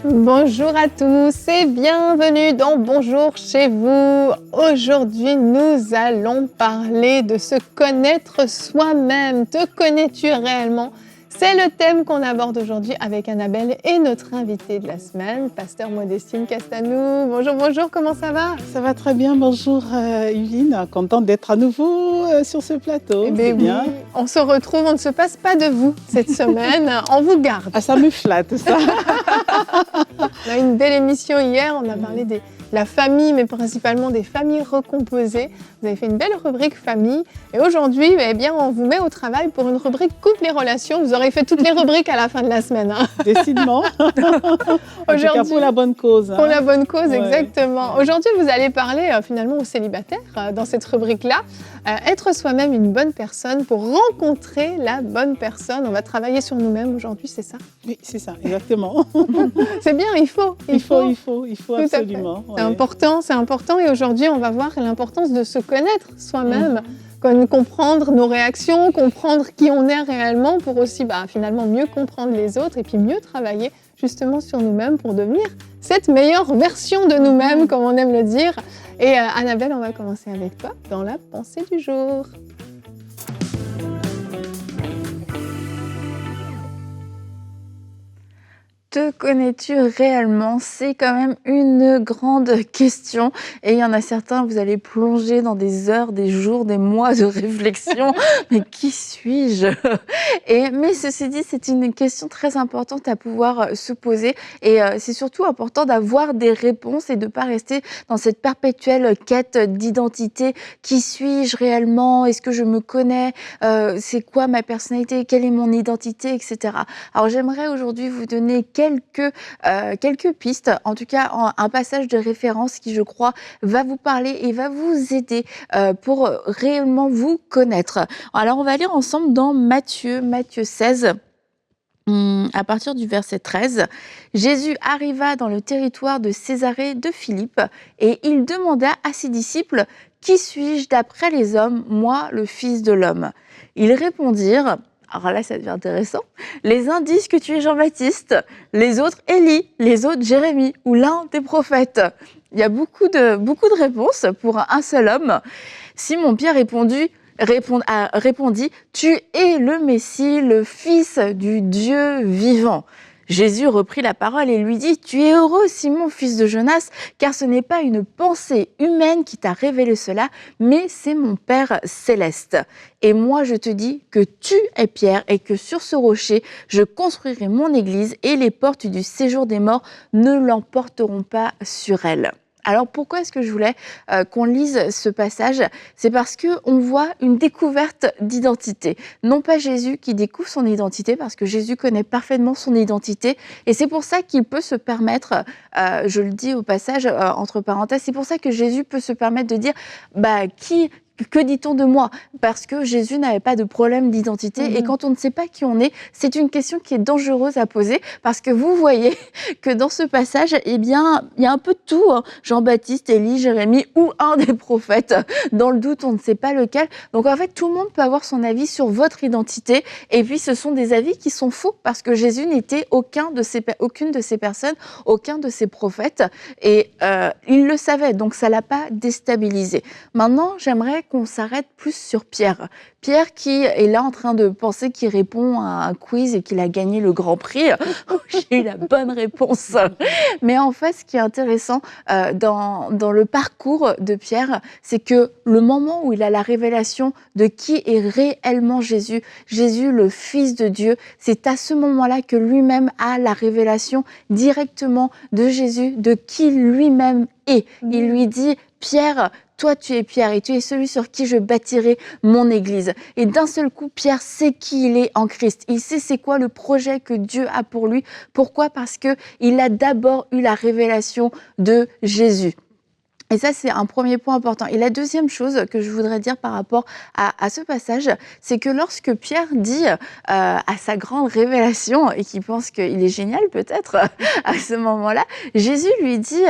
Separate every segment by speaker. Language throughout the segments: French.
Speaker 1: Bonjour à tous et bienvenue dans Bonjour chez vous. Aujourd'hui, nous allons parler de se connaître soi-même. Te connais-tu réellement? C'est le thème qu'on aborde aujourd'hui avec Annabelle et notre invitée de la semaine, Pasteur Modestine Castanou. Bonjour, bonjour, comment ça va?
Speaker 2: Ça va très bien, bonjour Yuline, contente d'être à nouveau sur ce plateau.
Speaker 1: C'est bien. On se retrouve, on ne se passe pas de vous cette semaine, on vous garde.
Speaker 2: Ah, ça me flatte ça.
Speaker 1: On a eu une belle émission hier, on a parlé de la famille, mais principalement des familles recomposées. Vous avez fait une belle rubrique famille. Et aujourd'hui, eh bien, on vous met au travail pour une rubrique couple et relations. Vous aurez fait toutes les rubriques à la fin de la semaine. Hein.
Speaker 2: Décidément. Aujourd'hui, pour la bonne cause. Hein.
Speaker 1: Pour la bonne cause,
Speaker 2: ouais.
Speaker 1: Exactement. Aujourd'hui, vous allez parler finalement aux célibataires dans cette rubrique-là. Être soi-même une bonne personne pour rencontrer la bonne personne. On va travailler sur nous-mêmes aujourd'hui, c'est ça?
Speaker 2: Oui, c'est ça, exactement.
Speaker 1: C'est bien, il faut
Speaker 2: absolument.
Speaker 1: C'est important. Et aujourd'hui, on va voir l'importance de se connaître soi-même, comprendre nos réactions, comprendre qui on est réellement pour aussi finalement mieux comprendre les autres et puis mieux travailler justement sur nous-mêmes pour devenir cette meilleure version de nous-mêmes, comme on aime le dire. Et Annabelle, on va commencer avec toi dans la pensée du jour.
Speaker 3: Te connais-tu réellement? C'est quand même une grande question et il y en a certains, vous allez plonger dans des heures, des jours, des mois de réflexion. Mais qui suis-je? Mais ceci dit, c'est une question très importante à pouvoir se poser et c'est surtout important d'avoir des réponses et de ne pas rester dans cette perpétuelle quête d'identité. Qui suis-je réellement? Est-ce que je me connais? C'est quoi ma personnalité? Quelle est mon identité, etc. Alors j'aimerais aujourd'hui vous donner quelques pistes, en tout cas un passage de référence qui, je crois, va vous parler et va vous aider pour réellement vous connaître. Alors, on va lire ensemble dans Matthieu 16. À partir du verset 13, Jésus arriva dans le territoire de Césarée de Philippe et il demanda à ses disciples « Qui suis-je d'après les hommes, moi, le Fils de l'homme ?» Ils répondirent « Alors là, ça devient intéressant. Les uns disent que tu es Jean-Baptiste, les autres Élie, les autres Jérémie ou l'un des prophètes. » Il y a beaucoup de réponses pour un seul homme. Simon-Pierre répondit « Tu es le Messie, le Fils du Dieu vivant. » Jésus reprit la parole et lui dit « Tu es heureux, Simon, fils de Jonas, car ce n'est pas une pensée humaine qui t'a révélé cela, mais c'est mon Père céleste. Et moi, je te dis que tu es Pierre et que sur ce rocher, je construirai mon église et les portes du séjour des morts ne l'emporteront pas sur elle. » Alors pourquoi est-ce que je voulais qu'on lise ce passage? C'est parce qu'on voit une découverte d'identité. Non pas Jésus qui découvre son identité, parce que Jésus connaît parfaitement son identité. Et c'est pour ça qu'il peut se permettre, je le dis au passage entre parenthèses, c'est pour ça que Jésus peut se permettre de dire que dit-on de moi? Parce que Jésus n'avait pas de problème d'identité. Et quand on ne sait pas qui on est, c'est une question qui est dangereuse à poser. Parce que vous voyez que dans ce passage, eh bien, il y a un peu de tout. Hein. Jean-Baptiste, Élie, Jérémie ou un des prophètes. Dans le doute, on ne sait pas lequel. Donc en fait, tout le monde peut avoir son avis sur votre identité. Et puis, ce sont des avis qui sont faux. Parce que Jésus n'était aucune de ces personnes, aucun de ces prophètes. Et il le savait. Donc ça ne l'a pas déstabilisé. Maintenant, j'aimerais qu'on s'arrête plus sur Pierre. Pierre qui est là en train de penser qu'il répond à un quiz et qu'il a gagné le Grand Prix. J'ai eu la bonne réponse. Mais en fait, ce qui est intéressant dans le parcours de Pierre, c'est que le moment où il a la révélation de qui est réellement Jésus, Jésus le Fils de Dieu, c'est à ce moment-là que lui-même a la révélation directement de Jésus, de qui lui-même est. Il lui dit « Pierre, toi tu es Pierre et tu es celui sur qui je bâtirai mon église. » Et d'un seul coup, Pierre sait qui il est en Christ. Il sait c'est quoi le projet que Dieu a pour lui. Pourquoi? Parce qu'il a d'abord eu la révélation de Jésus. Et ça, c'est un premier point important. Et la deuxième chose que je voudrais dire par rapport à ce passage, c'est que lorsque Pierre dit à sa grande révélation, et qu'il pense qu'il est génial peut-être à ce moment-là, Jésus lui dit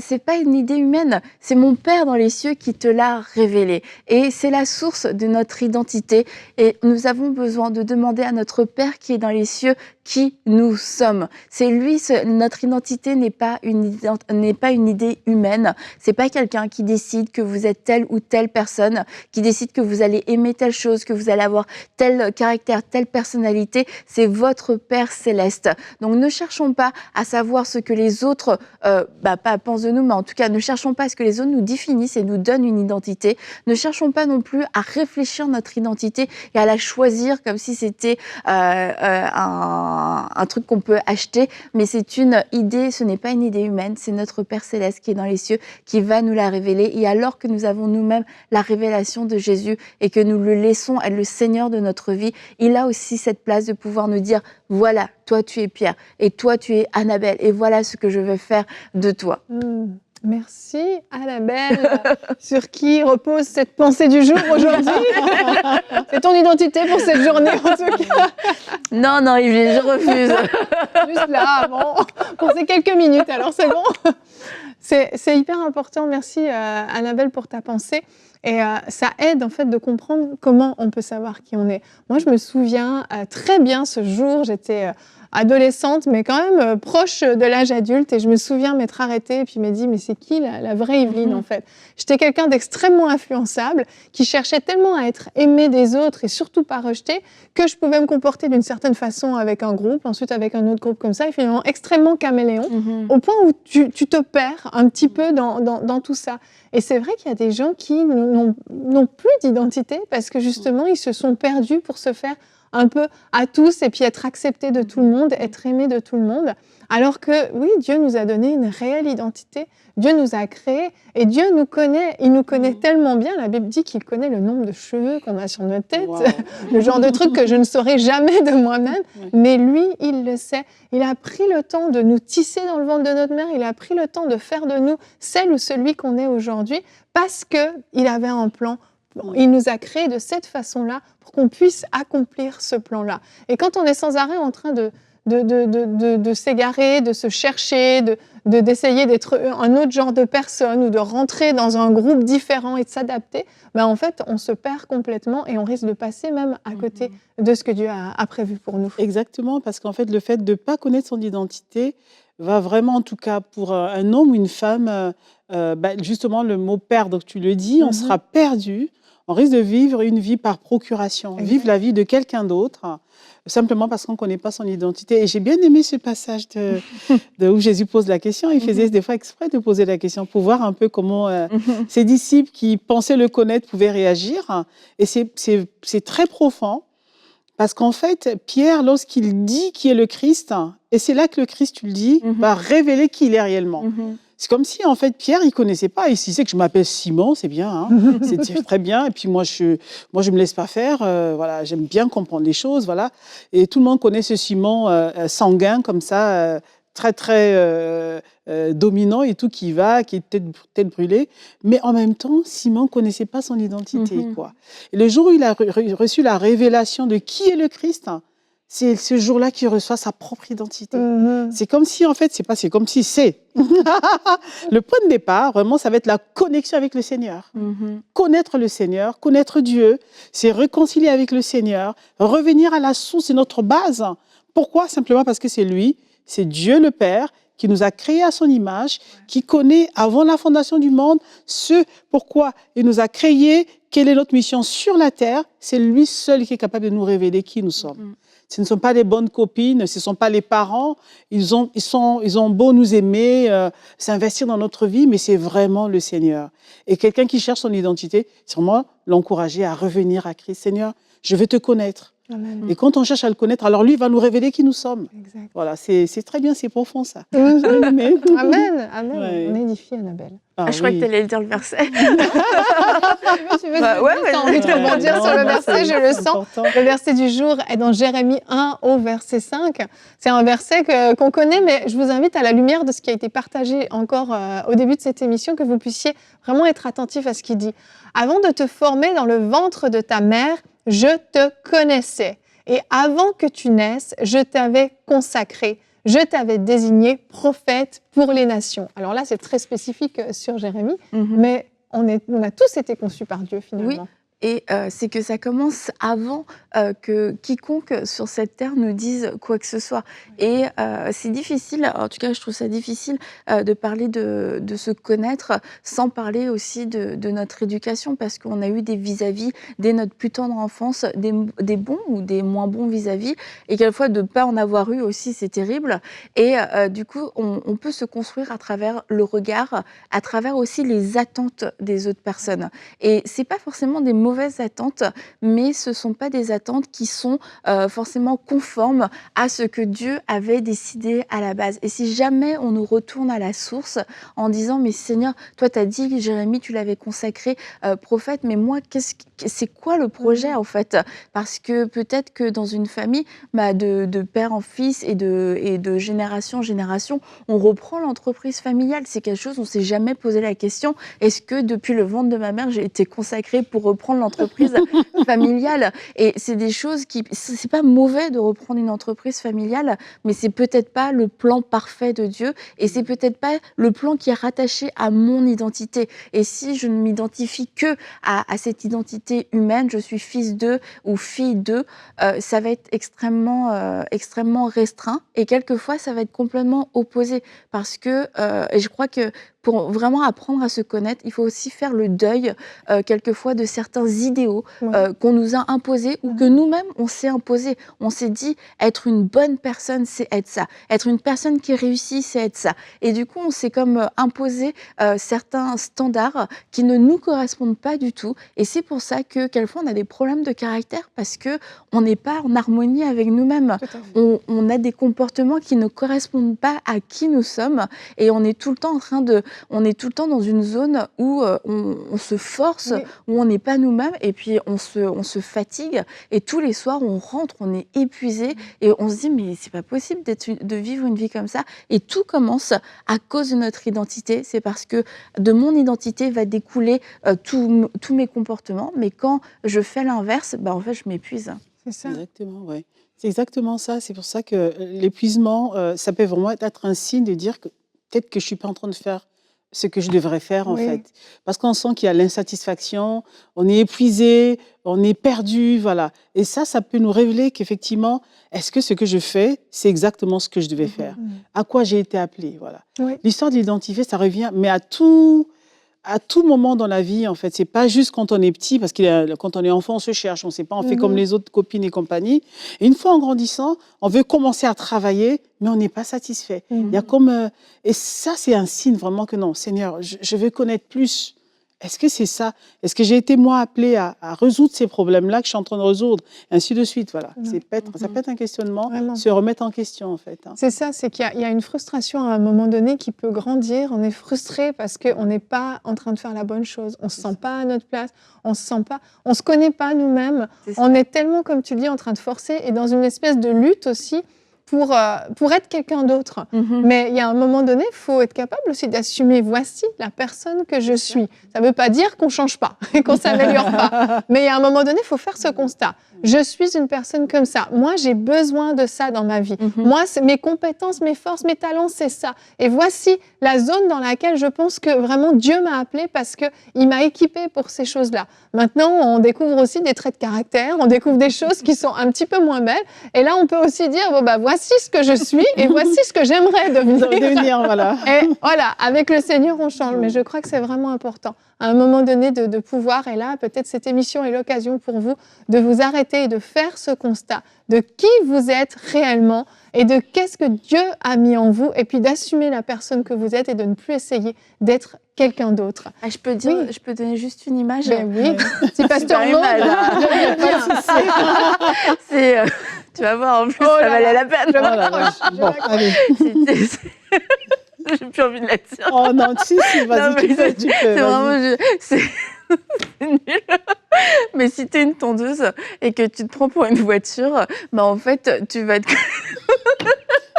Speaker 3: c'est pas une idée humaine, c'est mon Père dans les cieux qui te l'a révélé. Et c'est la source de notre identité. Et nous avons besoin de demander à notre Père qui est dans les cieux qui nous sommes. C'est lui, notre identité n'est pas une idée humaine. C'est pas quelqu'un qui décide que vous êtes telle ou telle personne, qui décide que vous allez aimer telle chose, que vous allez avoir tel caractère, telle personnalité. C'est votre Père céleste. Donc ne cherchons pas à savoir ce que les autres pas pensent de nous, mais en tout cas ne cherchons pas à ce que les autres nous définissent et nous donnent une identité. Ne cherchons pas non plus à réfléchir notre identité et à la choisir comme si c'était un truc qu'on peut acheter, mais c'est une idée, ce n'est pas une idée humaine, c'est notre Père céleste qui est dans les cieux qui va nous la révéler. Et alors que nous avons nous-mêmes la révélation de Jésus et que nous le laissons être le Seigneur de notre vie, il a aussi cette place de pouvoir nous dire voilà, toi tu es Pierre et toi tu es Annabelle et voilà ce que je veux faire de toi.
Speaker 1: Merci Annabelle, sur qui repose cette pensée du jour aujourd'hui. C'est ton identité pour cette journée en tout cas.
Speaker 3: Non, Yveline, je refuse.
Speaker 1: Juste là, bon, pour ces quelques minutes, alors c'est bon. C'est hyper important, merci Annabelle pour ta pensée. Et ça aide en fait de comprendre comment on peut savoir qui on est. Moi, je me souviens très bien ce jour, j'étais adolescente, mais quand même proche de l'âge adulte. Et je me souviens m'être arrêtée et puis me dit, mais c'est qui la vraie Yveline en fait? J'étais quelqu'un d'extrêmement influençable, qui cherchait tellement à être aimé des autres et surtout pas rejeté, que je pouvais me comporter d'une certaine façon avec un groupe, ensuite avec un autre groupe comme ça, et finalement extrêmement caméléon, au point où tu te perds un petit peu dans tout ça. Et c'est vrai qu'il y a des gens qui n'ont plus d'identité parce que justement, ils se sont perdus pour se faire un peu à tous et puis être acceptés de tout le monde, être aimés de tout le monde. Alors que oui, Dieu nous a donné une réelle identité, Dieu nous a créés et Dieu nous connaît. Il nous connaît tellement bien, la Bible dit qu'il connaît le nombre de cheveux qu'on a sur notre tête, le genre de truc que je ne saurais jamais de moi-même, mais lui, il le sait. Il a pris le temps de nous tisser dans le ventre de notre mère, il a pris le temps de faire de nous celle ou celui qu'on est aujourd'hui parce qu'il avait un plan. Il nous a créés de cette façon-là pour qu'on puisse accomplir ce plan-là. Et quand on est sans arrêt en train de s'égarer, de se chercher, d'essayer d'être un autre genre de personne ou de rentrer dans un groupe différent et de s'adapter, en fait, on se perd complètement et on risque de passer même à côté de ce que Dieu a prévu pour nous.
Speaker 2: Exactement, parce qu'en fait, le fait de ne pas connaître son identité va vraiment, en tout cas pour un homme ou une femme, justement, le mot perdre, tu le dis, on sera perdu. On risque de vivre une vie par procuration, vivre la vie de quelqu'un d'autre, simplement parce qu'on ne connaît pas son identité. Et j'ai bien aimé ce passage où Jésus pose la question. Il faisait des fois exprès de poser la question pour voir un peu comment ses disciples qui pensaient le connaître pouvaient réagir. Et c'est très profond, parce qu'en fait, Pierre, lorsqu'il dit qui est le Christ, et c'est là que le Christ, tu le dis, va révéler qui il est réellement. C'est comme si, en fait, Pierre, il ne connaissait pas. Il sait que je m'appelle Simon, c'est bien, hein, c'est très bien. Et puis moi, je ne me laisse pas faire. Voilà, j'aime bien comprendre les choses. Voilà. Et tout le monde connaît ce Simon sanguin, comme ça, très, très dominant et tout, qui est tête brûlée. Mais en même temps, Simon ne connaissait pas son identité. Quoi. Et le jour où il a reçu la révélation de qui est le Christ, c'est ce jour-là qu'il reçoit sa propre identité. C'est comme si, en fait, c'est comme si c'est le point de départ, vraiment, ça va être la connexion avec le Seigneur. Connaître le Seigneur, connaître Dieu, c'est réconcilier avec le Seigneur, revenir à la source de notre base. Pourquoi? Simplement parce que c'est lui, c'est Dieu le Père, qui nous a créés à son image, qui connaît avant la fondation du monde ce pourquoi il nous a créés, quelle est notre mission sur la terre. C'est lui seul qui est capable de nous révéler qui nous sommes. Ce ne sont pas les bonnes copines, ce ne sont pas les parents. Ils ont beau nous aimer, s'investir dans notre vie, mais c'est vraiment le Seigneur. Et quelqu'un qui cherche son identité, c'est vraiment l'encourager à revenir à Christ. Seigneur, je veux te connaître. Amen. Et quand on cherche à le connaître, alors lui va nous révéler qui nous sommes. Exact. Voilà, c'est très bien, c'est profond ça.
Speaker 1: Amen, amen. Ouais. On édifie Annabelle.
Speaker 3: Je crois que tu allais dire le verset.
Speaker 1: Tu as envie de rebondir sur le verset, je le sens. Important. Le verset du jour est dans Jérémie 1 au verset 5. C'est un verset qu'on connaît, mais je vous invite à la lumière de ce qui a été partagé encore au début de cette émission, que vous puissiez vraiment être attentif à ce qu'il dit. Avant de te former dans le ventre de ta mère, je te connaissais. Et avant que tu naisses, je t'avais consacré. Je t'avais désigné prophète pour les nations. Alors là, c'est très spécifique sur Jérémie, mais on a tous été conçus par Dieu finalement.
Speaker 3: Oui. Et c'est que ça commence avant que quiconque sur cette terre nous dise quoi que ce soit. Et c'est difficile, en tout cas je trouve ça difficile de parler de se connaître sans parler aussi de notre éducation, parce qu'on a eu des vis-à-vis dès notre plus tendre enfance, des bons ou des moins bons vis-à-vis, et quelquefois de ne pas en avoir eu aussi, c'est terrible. Et du coup, on peut se construire à travers le regard, à travers aussi les attentes des autres personnes. Et c'est pas forcément des mauvaises attentes, mais ce sont pas des attentes qui sont forcément conformes à ce que Dieu avait décidé à la base. Et si jamais on nous retourne à la source en disant, mais Seigneur, toi tu as dit, Jérémie, tu l'avais consacré prophète, mais moi, c'est quoi le projet en fait? Parce que peut-être que dans une famille, de père en fils et de génération en génération, on reprend l'entreprise familiale. C'est quelque chose, on ne s'est jamais posé la question, est-ce que depuis le ventre de ma mère, j'ai été consacrée pour reprendre l'entreprise familiale? Et c'est des choses c'est pas mauvais de reprendre une entreprise familiale, mais c'est peut-être pas le plan parfait de Dieu, et c'est peut-être pas le plan qui est rattaché à mon identité. Et si je ne m'identifie que à cette identité humaine, je suis fils d'eux ou fille d'eux, ça va être extrêmement restreint, et quelquefois ça va être complètement opposé, parce que et je crois que pour vraiment apprendre à se connaître, il faut aussi faire le deuil quelquefois de certains idéaux qu'on nous a imposés, ou que nous-mêmes on s'est imposés. On s'est dit, être une bonne personne, c'est être ça. Être une personne qui réussit, c'est être ça. Et du coup, on s'est comme imposé certains standards qui ne nous correspondent pas du tout. Et c'est pour ça que quelquefois on a des problèmes de caractère, parce que on n'est pas en harmonie avec nous-mêmes. On a des comportements qui ne correspondent pas à qui nous sommes, et on est tout le temps on est tout le temps dans une zone où on se force, où on n'est pas nous-mêmes, et puis on se fatigue, et tous les soirs on rentre, on est épuisé, et on se dit mais c'est pas possible de vivre une vie comme ça. Et tout commence à cause de notre identité. C'est parce que de mon identité va découler tous mes comportements, mais quand je fais l'inverse, en fait je m'épuise.
Speaker 1: C'est ça.
Speaker 2: Exactement, ouais. C'est exactement ça. C'est pour ça que l'épuisement, ça peut vraiment être un signe de dire que peut-être que je suis pas en train de faire ce que je devrais faire, en fait. Parce qu'on sent qu'il y a l'insatisfaction, on est épuisé, on est perdu, voilà. Et ça peut nous révéler qu'effectivement, est-ce que ce que je fais, c'est exactement ce que je devais faire? À quoi j'ai été appelée, voilà. L'histoire de l'identifier, ça revient, mais à tout moment dans la vie, en fait. C'est pas juste quand on est petit, parce que quand on est enfant, on se cherche, on sait pas, on fait comme les autres copines et compagnie. Et une fois en grandissant, on veut commencer à travailler, mais on n'est pas satisfait. Il y a comme... et ça, c'est un signe vraiment que non, Seigneur, je veux connaître plus. Est-ce que c'est ça? Est-ce que j'ai été, moi, appelée à résoudre ces problèmes-là que je suis en train de résoudre? Ainsi de suite, voilà. Ça peut être un questionnement, vraiment. Se remettre en question, en fait.
Speaker 1: C'est ça, c'est qu'il y a une frustration à un moment donné qui peut grandir. On est frustré parce qu'on n'est pas en train de faire la bonne chose. On ne se sent pas à notre place, on se connaît pas nous-mêmes. On est tellement, comme tu dis, en train de forcer, et dans une espèce de lutte aussi, pour être quelqu'un d'autre. Mais il y a un moment donné, il faut être capable aussi d'assumer, voici la personne que je suis. Ça ne veut pas dire qu'on ne change pas et qu'on ne s'améliore pas. Mais il y a un moment donné, il faut faire ce constat. Je suis une personne comme ça. Moi, j'ai besoin de ça dans ma vie. Moi, mes compétences, mes forces, mes talents, c'est ça. Et voici la zone dans laquelle je pense que vraiment Dieu m'a appelée, parce qu'il m'a équipée pour ces choses-là. Maintenant, on découvre aussi des traits de caractère, on découvre des choses qui sont un petit peu moins belles. Et là, on peut aussi dire, voici ce que je suis et voici ce que j'aimerais devenir.
Speaker 2: Voilà.
Speaker 1: Et voilà, avec le Seigneur, on change. Mais je crois que c'est vraiment important, à un moment donné, de pouvoir, et là, peut-être cette émission est l'occasion pour vous de vous arrêter et de faire ce constat de qui vous êtes réellement et de qu'est-ce que Dieu a mis en vous, et puis d'assumer la personne que vous êtes et de ne plus essayer d'être quelqu'un d'autre.
Speaker 3: Je peux donner juste une image.
Speaker 1: Oui, c'est Pasteur Maud.
Speaker 3: Tu vas voir, en plus, ça valait la peine.
Speaker 1: Je m'accroche.
Speaker 2: Allez.
Speaker 3: J'ai plus envie de la dire.
Speaker 2: Oh non, vas-y, tu peux.
Speaker 3: C'est vraiment... C'est nul. Mais si tu es une tondeuse et que tu te prends pour une voiture, en fait, tu vas être...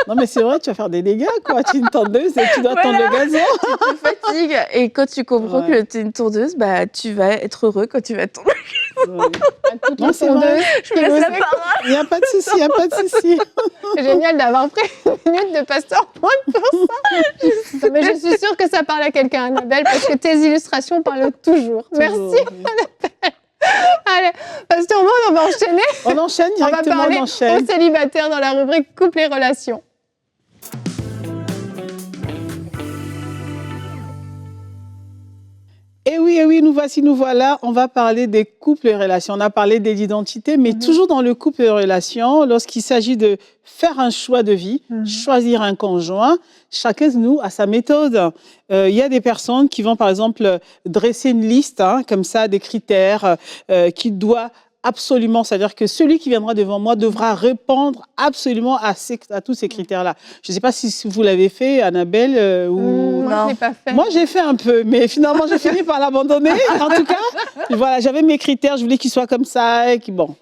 Speaker 2: Non, mais c'est vrai, tu vas faire des dégâts, quoi. Tu es une tondeuse et tu dois tondre le gazon.
Speaker 3: Tu te fatigues. Et quand tu comprends que tu es une tondeuse, tu vas être heureux quand tu vas tondre le gazon.
Speaker 2: Non, c'est vrai.
Speaker 3: Je vous laisse la parole.
Speaker 2: Il n'y a pas de souci,
Speaker 1: C'est génial d'avoir pris une minute de Pasteur Maud pour ça. Mais je suis sûre que ça parle à quelqu'un, Annabelle, parce que tes illustrations parlent toujours. Merci,
Speaker 2: oui.
Speaker 1: Annabelle. Allez, Pasteur Maud, on va enchaîner.
Speaker 2: On enchaîne
Speaker 1: On va
Speaker 2: directement,
Speaker 1: parler
Speaker 2: on enchaîne.
Speaker 1: aux célibataires dans la rubrique couple et relations.
Speaker 2: Et oui, nous voilà. On va parler des couples et relations. On a parlé de l'identité, mais toujours dans le couple et relations, lorsqu'il s'agit de faire un choix de vie, choisir un conjoint, chacun de nous a sa méthode. Il y a des personnes qui vont, par exemple, dresser une liste, comme ça, des critères qui doit absolument, c'est-à-dire que celui qui viendra devant moi devra répondre absolument à tous ces critères-là. Je ne sais pas si vous l'avez fait, Annabelle, ou...
Speaker 1: Moi, je ne l'ai pas fait.
Speaker 2: Moi, j'ai fait un peu, mais finalement, j'ai fini par l'abandonner. En tout cas, voilà, j'avais mes critères, je voulais qu'il soit comme ça. Et bon,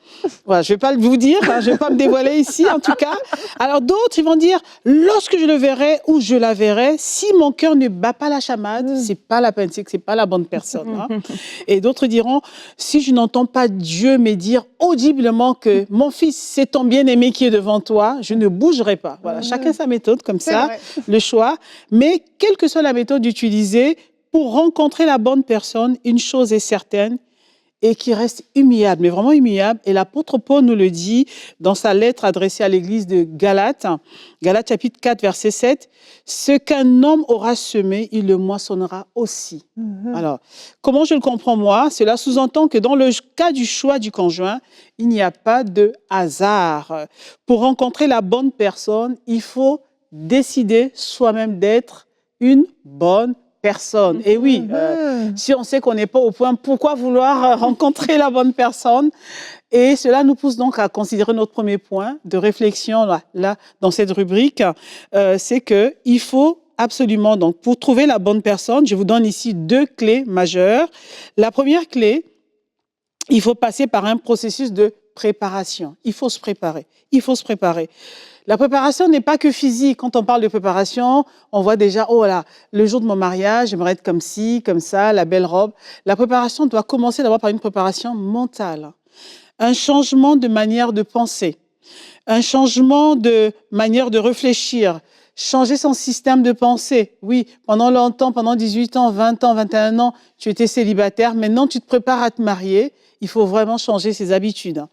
Speaker 2: voilà, je ne vais pas vous dire, je ne vais pas me dévoiler ici, en tout cas. Alors, d'autres, ils vont dire, lorsque je le verrai ou je la verrai, si mon cœur ne bat pas la chamade, c'est pas la peine, c'est que c'est pas la bonne personne. Et d'autres diront, si je n'entends pas Dieu me dire audiblement que mon fils, c'est ton bien-aimé qui est devant toi, je ne bougerai pas. Voilà, chacun sa méthode, comme ça, le choix. Mais quelle que soit la méthode utilisée, pour rencontrer la bonne personne, une chose est certaine, et qui reste immuable, mais vraiment immuable. Et l'apôtre Paul nous le dit dans sa lettre adressée à l'église de Galates, Galates chapitre 4, verset 7, « Ce qu'un homme aura semé, il le moissonnera aussi. » Alors, comment je le comprends moi? Cela sous-entend que dans le cas du choix du conjoint, il n'y a pas de hasard. Pour rencontrer la bonne personne, il faut décider soi-même d'être une bonne personne. Et oui, si on sait qu'on n'est pas au point, pourquoi vouloir rencontrer la bonne personne? Et cela nous pousse donc à considérer notre premier point de réflexion là dans cette rubrique, c'est que il faut absolument, donc pour trouver la bonne personne, je vous donne ici 2 clés majeures. La première clé, il faut passer par un processus de préparation. Il faut se préparer. Il faut se préparer. La préparation n'est pas que physique. Quand on parle de préparation, on voit déjà, oh là, le jour de mon mariage, j'aimerais être comme ci, comme ça, la belle robe. La préparation doit commencer d'abord par une préparation mentale. Un changement de manière de penser. Un changement de manière de réfléchir. Changer son système de pensée. Oui, pendant longtemps, pendant 18 ans, 20 ans, 21 ans, tu étais célibataire. Maintenant, tu te prépares à te marier. Il faut vraiment changer ses habitudes.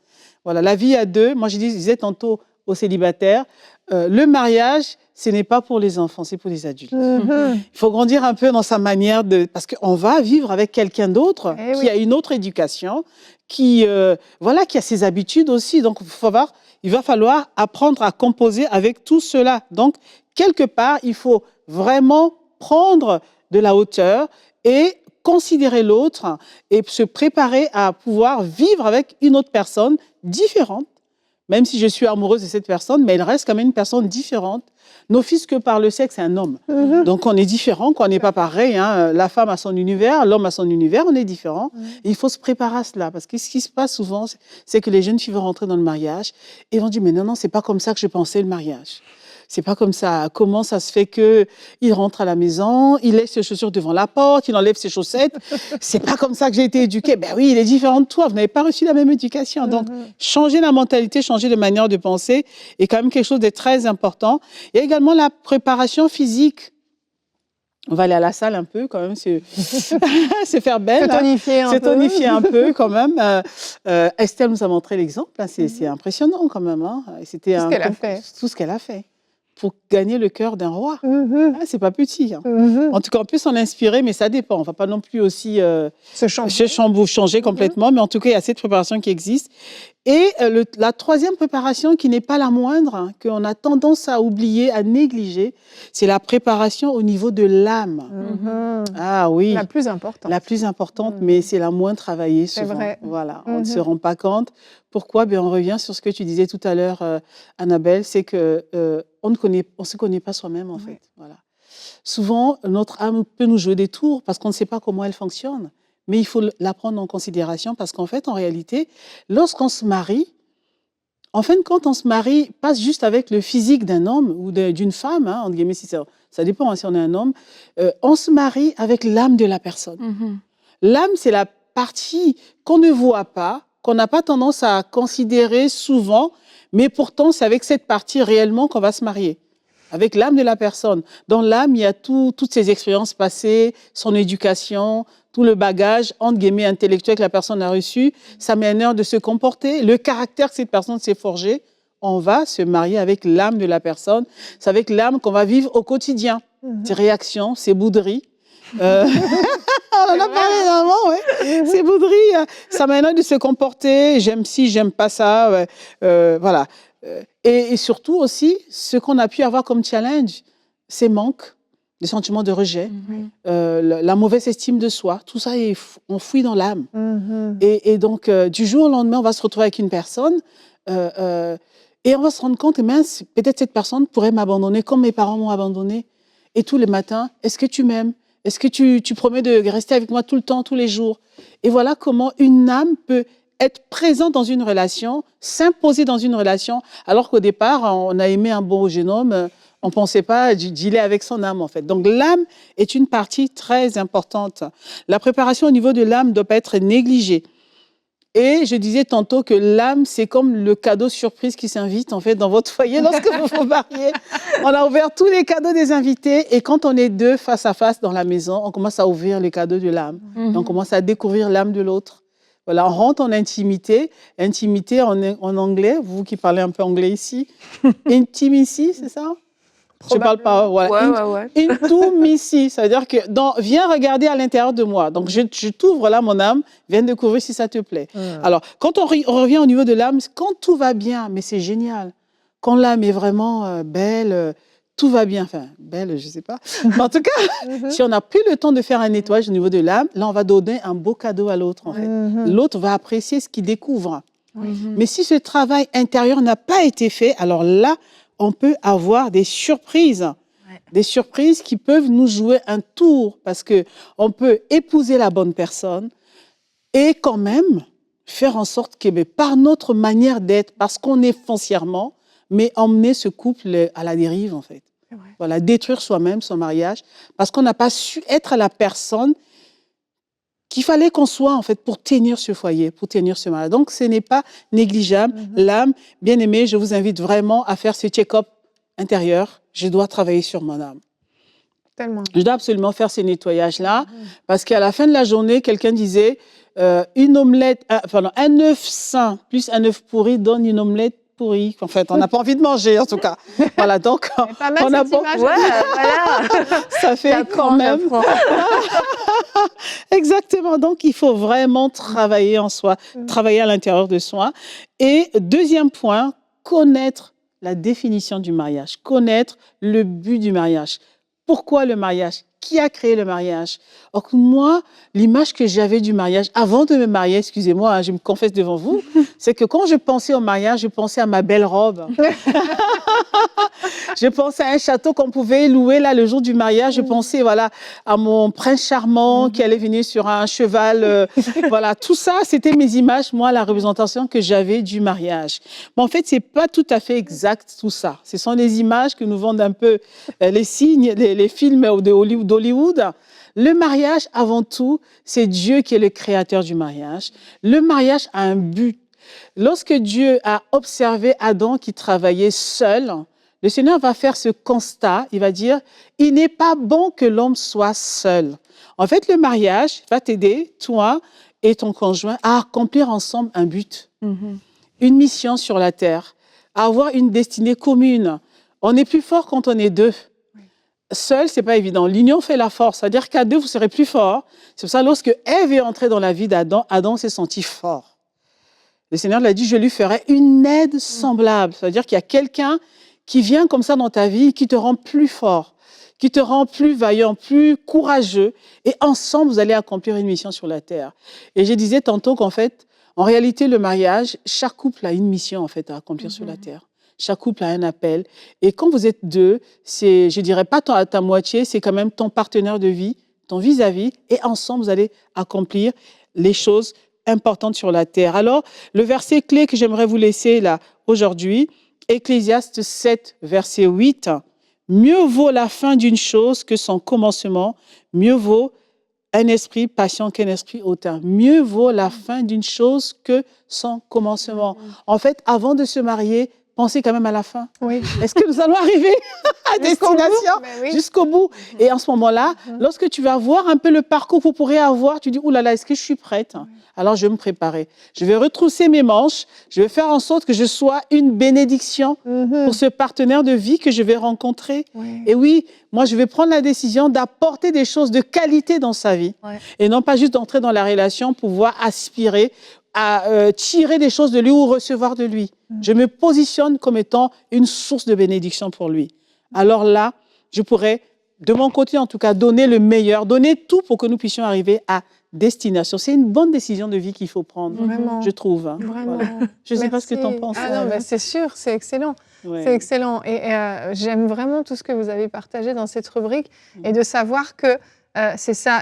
Speaker 2: Voilà, la vie à deux. Moi, je disais tantôt aux célibataires, le mariage, ce n'est pas pour les enfants, c'est pour les adultes. Il faut grandir un peu dans sa manière de... Parce qu'on va vivre avec quelqu'un d'autre qui a une autre éducation, qui a ses habitudes aussi. Donc, il va falloir apprendre à composer avec tout cela. Donc, quelque part, il faut vraiment prendre de la hauteur et considérer l'autre et se préparer à pouvoir vivre avec une autre personne différente. Même si je suis amoureuse de cette personne, mais elle reste quand même une personne différente. N'office que par le sexe, c'est un homme. Donc, on est différent, on n'est pas pareil. La femme a son univers, l'homme a son univers, on est différent. Il faut se préparer à cela. Parce que ce qui se passe souvent, c'est que les jeunes filles vont rentrer dans le mariage et vont dire, mais non, c'est pas comme ça que je pensais le mariage. C'est pas comme ça. Comment ça se fait qu'il rentre à la maison, il laisse ses chaussures devant la porte, il enlève ses chaussettes. C'est pas comme ça que j'ai été éduquée. Ben oui, il est différent de toi. Vous n'avez pas reçu la même éducation. Donc, changer la mentalité, changer de manière de penser est quand même quelque chose de très important. Il y a également la préparation physique. On va aller à la salle un peu, quand même, se faire belle. Se tonifier un peu, quand même. Estelle nous a montré l'exemple. C'est impressionnant, quand même. C'était
Speaker 1: tout ce qu'elle a fait.
Speaker 2: Tout ce qu'elle a fait pour gagner le cœur d'un roi. C'est pas petit. En tout cas, on peut s'en inspirer, mais ça dépend. On ne va pas non plus aussi changer complètement. Mais en tout cas, il y a cette préparation qui existe. Et la troisième préparation, qui n'est pas la moindre, qu'on a tendance à oublier, à négliger, c'est la préparation au niveau de l'âme. Ah oui.
Speaker 1: La plus importante. La
Speaker 2: plus importante, mais c'est la moins travaillée souvent.
Speaker 1: C'est vrai.
Speaker 2: Voilà, on ne se rend pas compte. Pourquoi? On revient sur ce que tu disais tout à l'heure, Annabelle, c'est que on ne se connaît pas soi-même, en fait. Voilà. Souvent, notre âme peut nous jouer des tours parce qu'on ne sait pas comment elle fonctionne. Mais il faut la prendre en considération parce qu'en fait, en réalité, lorsqu'on se marie, en fin de compte, on se marie pas juste avec le physique d'un homme ou d'une femme, entre guillemets, si ça dépend si on est un homme, on se marie avec l'âme de la personne. L'âme, c'est la partie qu'on ne voit pas, qu'on n'a pas tendance à considérer souvent, mais pourtant, c'est avec cette partie réellement qu'on va se marier. avec l'âme de la personne. Dans l'âme, il y a toutes ses expériences passées, son éducation, tout le bagage, entre guillemets, intellectuel que la personne a reçu, sa manière de se comporter, le caractère que cette personne s'est forgé. On va se marier avec l'âme de la personne. C'est avec l'âme qu'on va vivre au quotidien. Ses réactions, ses bouderies. On en a parlé avant, ouais. Ses bouderies, sa manière de se comporter. J'aime ci, j'aime pas ça. Ouais. Voilà. Et surtout aussi, ce qu'on a pu avoir comme challenge, ces manques, les sentiments de rejet, la mauvaise estime de soi. Tout ça est enfoui dans l'âme. Et donc, du jour au lendemain, on va se retrouver avec une personne et on va se rendre compte, mince, peut-être cette personne pourrait m'abandonner comme mes parents m'ont abandonné. Et tous les matins, est-ce que tu m'aimes? Est-ce que tu promets de rester avec moi tout le temps, tous les jours? Et voilà comment une âme peut être présente dans une relation, s'imposer dans une relation, alors qu'au départ, on a aimé un beau jeune homme, on ne pensait pas dealer avec son âme, en fait. Donc, l'âme est une partie très importante. La préparation au niveau de l'âme ne doit pas être négligée. Et je disais tantôt que l'âme, c'est comme le cadeau surprise qui s'invite, en fait, dans votre foyer lorsque vous vous mariez. On a ouvert tous les cadeaux des invités et quand on est deux face à face dans la maison, on commence à ouvrir les cadeaux de l'âme. On commence à découvrir l'âme de l'autre. Voilà, on rentre en intimité. Intimité en anglais, vous qui parlez un peu anglais ici. Intimacy, c'est ça? Je ne parle pas. Voilà.
Speaker 3: Ouais.
Speaker 2: Intimacy, ça veut dire que viens regarder à l'intérieur de moi. Donc, je t'ouvre là, mon âme, viens découvrir si ça te plaît. Alors, quand on revient au niveau de l'âme, quand tout va bien, mais c'est génial. Quand l'âme est vraiment belle, tout va bien. Enfin, belle, je ne sais pas. Mais en tout cas, si on n'a plus le temps de faire un nettoyage au niveau de l'âme, là, on va donner un beau cadeau à l'autre, en fait. L'autre va apprécier ce qu'il découvre. Mais si ce travail intérieur n'a pas été fait, alors là, on peut avoir des surprises. Des surprises qui peuvent nous jouer un tour parce qu'on peut épouser la bonne personne et quand même faire en sorte que par notre manière d'être, parce qu'on est foncièrement, mais emmener ce couple à la dérive en fait. Voilà, détruire soi-même, son mariage, parce qu'on n'a pas su être la personne qu'il fallait qu'on soit en fait pour tenir ce foyer, pour tenir ce mariage. Donc ce n'est pas négligeable. L'âme, bien aimée, je vous invite vraiment à faire ce check-up intérieur. Je dois travailler sur mon âme.
Speaker 1: Tellement.
Speaker 2: Je dois absolument faire ce nettoyage-là, parce qu'à la fin de la journée, quelqu'un disait une omelette, un œuf sain plus un œuf pourri donne une omelette pourrie. En fait, on n'a pas envie de manger, en tout cas. Voilà, donc
Speaker 1: pas mal
Speaker 2: on a
Speaker 1: cette image.
Speaker 3: Ouais, voilà.
Speaker 2: ça fait quand même. Exactement. Donc, il faut vraiment travailler en soi, travailler à l'intérieur de soi. Et deuxième point, connaître la définition du mariage, connaître le but du mariage. Pourquoi le mariage? Qui a créé le mariage? Donc moi, l'image que j'avais du mariage, avant de me marier, excusez-moi, hein, je me confesse devant vous, c'est que quand je pensais au mariage, je pensais à ma belle robe. Je pensais à un château qu'on pouvait louer là le jour du mariage. Je pensais voilà, à mon prince charmant qui allait venir sur un cheval. Voilà, tout ça, c'était mes images, moi, la représentation que j'avais du mariage. Mais en fait, ce n'est pas tout à fait exact tout ça. Ce sont les images que nous vendent un peu les signes, les films d'Hollywood. Le mariage, avant tout, c'est Dieu qui est le créateur du mariage. Le mariage a un but. Lorsque Dieu a observé Adam qui travaillait seul, le Seigneur va faire ce constat. Il va dire, il n'est pas bon que l'homme soit seul. En fait, le mariage va t'aider, toi et ton conjoint, à accomplir ensemble un but, une mission sur la terre, à avoir une destinée commune. On est plus fort quand on est deux. Seul, c'est pas évident. L'union fait la force. C'est-à-dire qu'à deux, vous serez plus fort. C'est pour ça, lorsque Ève est entrée dans la vie d'Adam, Adam s'est senti fort. Le Seigneur l'a dit, je lui ferai une aide semblable. C'est-à-dire qu'il y a quelqu'un qui vient comme ça dans ta vie, qui te rend plus fort, qui te rend plus vaillant, plus courageux. Et ensemble, vous allez accomplir une mission sur la terre. Et je disais tantôt qu'en fait, en réalité, le mariage, chaque couple a une mission en fait à accomplir sur la terre. Chaque couple a un appel. Et quand vous êtes deux, c'est, je dirais pas ta moitié, c'est quand même ton partenaire de vie, ton vis-à-vis. Et ensemble, vous allez accomplir les choses importantes sur la terre. Alors, le verset clé que j'aimerais vous laisser là aujourd'hui, Ecclésiaste 7, verset 8. Mieux vaut la fin d'une chose que son commencement. Mieux vaut un esprit patient qu'un esprit hautain. Mieux vaut la fin d'une chose que son commencement. En fait, avant de se marier, pensez quand même à la fin.
Speaker 1: Oui.
Speaker 2: Est-ce que nous allons arriver à destination
Speaker 1: Oui.
Speaker 2: jusqu'au bout? Et en ce moment-là, lorsque tu vas voir un peu le parcours que vous pourrez avoir, tu dis, oh là là, est-ce que je suis prête? Alors, je vais me préparer. Je vais retrousser mes manches. Je vais faire en sorte que je sois une bénédiction pour ce partenaire de vie que je vais rencontrer.
Speaker 1: Oui.
Speaker 2: Et oui, moi, je vais prendre la décision d'apporter des choses de qualité dans sa vie. Et non pas juste d'entrer dans la relation pour pouvoir aspirer à tirer des choses de lui ou recevoir de lui. Je me positionne comme étant une source de bénédiction pour lui. Alors là, je pourrais, de mon côté en tout cas, donner le meilleur, donner tout pour que nous puissions arriver à destination. C'est une bonne décision de vie qu'il faut prendre,
Speaker 1: Vraiment.
Speaker 2: je trouve. Hein.
Speaker 1: Vraiment.
Speaker 2: Voilà. Je ne sais pas ce que tu en penses.
Speaker 1: Ah non, mais c'est sûr, c'est excellent.
Speaker 2: Ouais.
Speaker 1: C'est excellent. Et j'aime vraiment tout ce que vous avez partagé dans cette rubrique et de savoir que c'est ça.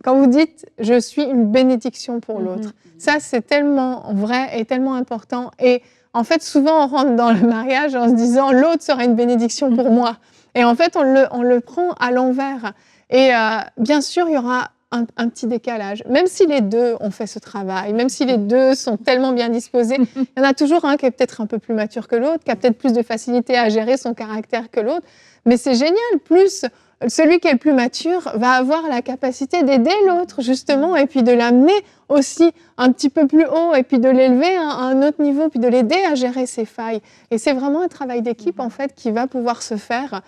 Speaker 1: Quand vous dites « je suis une bénédiction pour l'autre », ça, c'est tellement vrai et tellement important. Et en fait, souvent, on rentre dans le mariage en se disant « l'autre sera une bénédiction pour moi ». Et en fait, on le prend à l'envers. Et bien sûr, il y aura un petit décalage. Même si les deux ont fait ce travail, même si les deux sont tellement bien disposés, il y en a toujours un qui est peut-être un peu plus mature que l'autre, qui a peut-être plus de facilité à gérer son caractère que l'autre. Mais c'est génial, plus celui qui est le plus mature va avoir la capacité d'aider l'autre, justement, et puis de l'amener aussi un petit peu plus haut, et puis de l'élever à un autre niveau, puis de l'aider à gérer ses failles. Et c'est vraiment un travail d'équipe, en fait, qui va pouvoir se faire.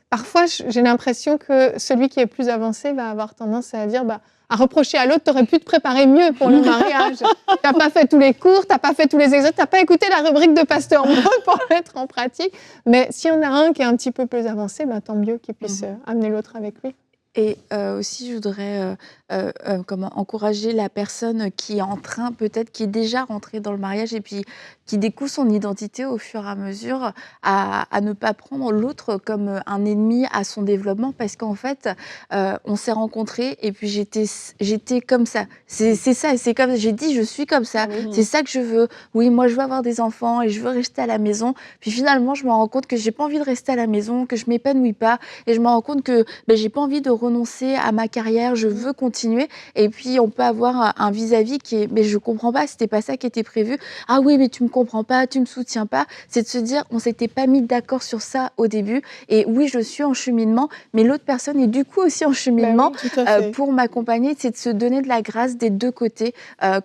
Speaker 1: Parfois, j'ai l'impression que celui qui est plus avancé va avoir tendance à dire à reprocher à l'autre, t'aurais pu te préparer mieux pour le mariage. T'as pas fait tous les cours, t'as pas fait tous les exercices, t'as pas écouté la rubrique de Pasteur Maud pour mettre en pratique. Mais s'il y en a un qui est un petit peu plus avancé, tant mieux qu'il puisse amener l'autre avec lui.
Speaker 3: Et aussi, je voudrais encourager la personne qui est en train, peut-être, qui est déjà rentrée dans le mariage et puis qui découvre son identité au fur et à mesure, à ne pas prendre l'autre comme un ennemi à son développement, parce qu'en fait, on s'est rencontrés et puis j'étais comme ça. C'est ça, c'est comme j'ai dit, je suis comme ça. C'est ça que je veux. Oui, moi, je veux avoir des enfants et je veux rester à la maison. Puis finalement, je me rends compte que j'ai pas envie de rester à la maison, que je m'épanouis pas, et je me rends compte que j'ai pas envie de renoncer à ma carrière, je veux continuer. Et puis, on peut avoir un vis-à-vis qui est « mais je comprends pas, c'était pas ça qui était prévu. Ah oui, mais tu me comprends pas, tu me soutiens pas. » C'est de se dire « on s'était pas mis d'accord sur ça au début. Et oui, je suis en cheminement, mais l'autre personne est du coup aussi en cheminement pour m'accompagner. » C'est de se donner de la grâce des deux côtés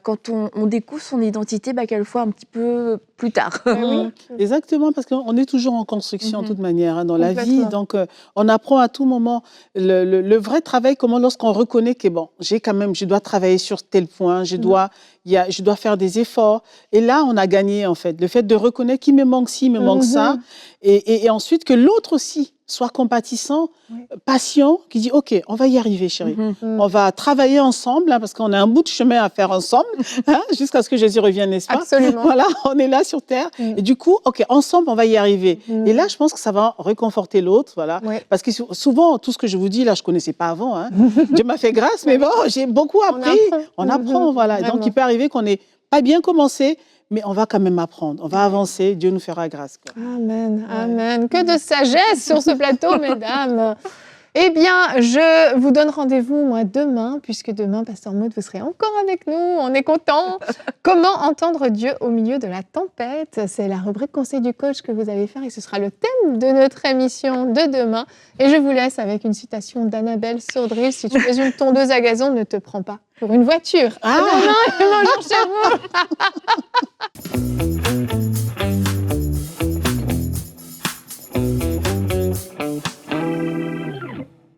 Speaker 3: quand on découvre son identité, qu'elle soit un petit peu plus tard.
Speaker 2: Oui, exactement, parce qu'on est toujours en construction de toute manière dans la vie. Donc, on apprend à tout moment. Le vrai travail, comment lorsqu'on reconnaît que je dois travailler sur tel point, je dois faire des efforts. Et là, on a gagné, en fait. Le fait de reconnaître qu'il me manque ci, il me manque ça. Et ensuite, que l'autre aussi soit compatissant, patient, qui dit « Ok, on va y arriver, chérie. On va travailler ensemble, parce qu'on a un bout de chemin à faire ensemble, jusqu'à ce que Jésus revienne, n'est-ce pas? »
Speaker 1: Absolument.
Speaker 2: Voilà, on est là sur terre. Et du coup, ok, ensemble, on va y arriver. Et là, je pense que ça va réconforter l'autre, voilà. Parce que souvent, tout ce que je vous dis, là, je ne connaissais pas avant. Dieu m'a fait grâce, mais bon, j'ai beaucoup appris. On apprend, voilà. Et donc, il peut arriver qu'on n'ait pas bien commencé, mais on va quand même apprendre. On va avancer. Dieu nous fera grâce. Quoi.
Speaker 1: Amen, amen. Que de sagesse sur ce plateau, mesdames. Eh bien, je vous donne rendez-vous, moi, demain, puisque demain, Pasteur Maud, vous serez encore avec nous. On est contents. Comment entendre Dieu au milieu de la tempête? C'est la rubrique Conseil du coach que vous allez faire et ce sera le thème de notre émission de demain. Et je vous laisse avec une citation d'Annabelle Sourdril. Si tu es une tondeuse à gazon, ne te prends pas pour une voiture.
Speaker 2: Ah.
Speaker 1: Demain, bonjour chez vous.